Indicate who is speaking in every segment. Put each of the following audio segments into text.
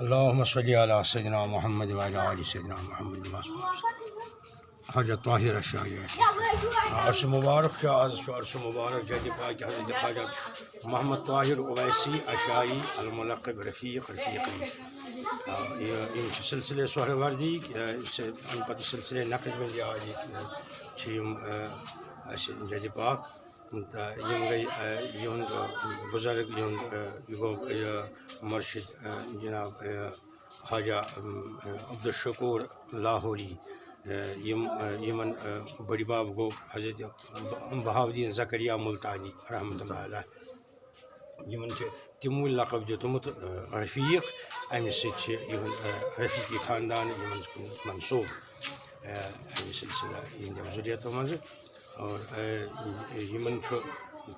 Speaker 1: اللهم صل على سيدنا محمد وعلى آل سيدنا محمد حاجة طاهرة الشاعرة عرش مبارك شو عرش مبارك جدي پاک حضرت خواجہ محمد طاہر اویسی اشائی الملقب رفیقی یہ سلسلے سہروردی ان پتہ سلسلے نقل بندی آج جدی پاک گئی بزرگ مرشد جناب خواجہ عبدالشکور لاہوری یمن بڑی باب گو حضرت بہاؤالدین زکریا ملتانی رحمۃ اللہ علیہ یمن تمو لقب دیتمت رفیق امہ سۭتۍ رفیقی خاندان یمن منصوب امہ سلسلہ یہندیو ذریتو مز اور یمن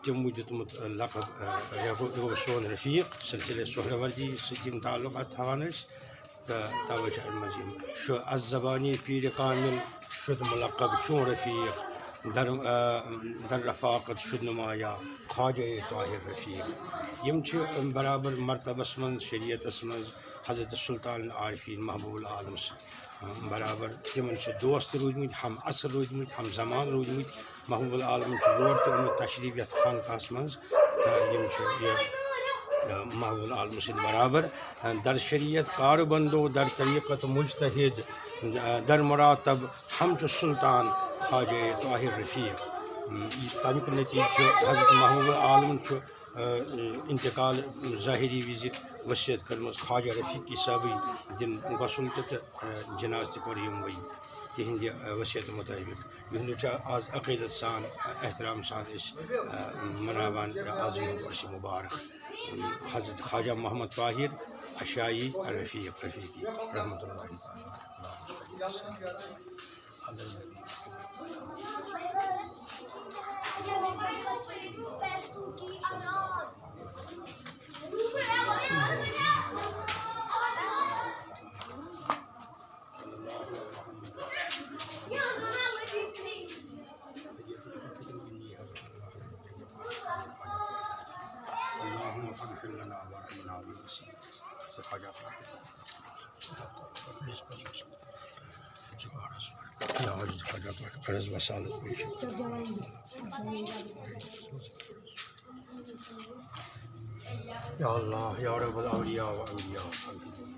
Speaker 1: تمو دیتمت لقب گو سون رفیق سلسلہ سہروردی سۭتۍ تعلقات تھاوان توے مز الزبانی پیر کامل شد ملقب چون رفیق در رفاقت شد نمایاں خواجہ طاہر رفیق یم برابر مرتبس من شریعتس من حضرت سلطان العارفین محبوب العالم برابر تمن دوست روٗدمٕتۍ ہم اثر روٗدمٕتۍ ہم زمان روٗدمٕتۍ محبوب العالم یور تہِ اوٚنمُت تشریف یتھ خانقاہس منٛز تہٕ یم محبوب العالم سۭتۍ برابر در شریعت کار بندو در طریقت مجتہد در مراتب ہم سلطان خواجہ طاہر رفیق تمیُک نتیجہ حضرت محبوب العالم انتقال ظاہری وز وصیت کٔرمٕژ خواجہ رفیقی صٲبٕے دِن غسل تہِ جناز تہِ پوٚر یِموٕے تِہنٛدِ وصیت مطٲبق یِہُنٛد آز عقیدت سان احترام سان أسۍ مناوان آز یِہُنٛد عرشِ مبارک حضرت خواجہ محمد طاہر اشائی رفیقی رحمۃ اللہ تعالیٰ قرض وسالت یا اللہ یا رب الاولیاء و اولیاء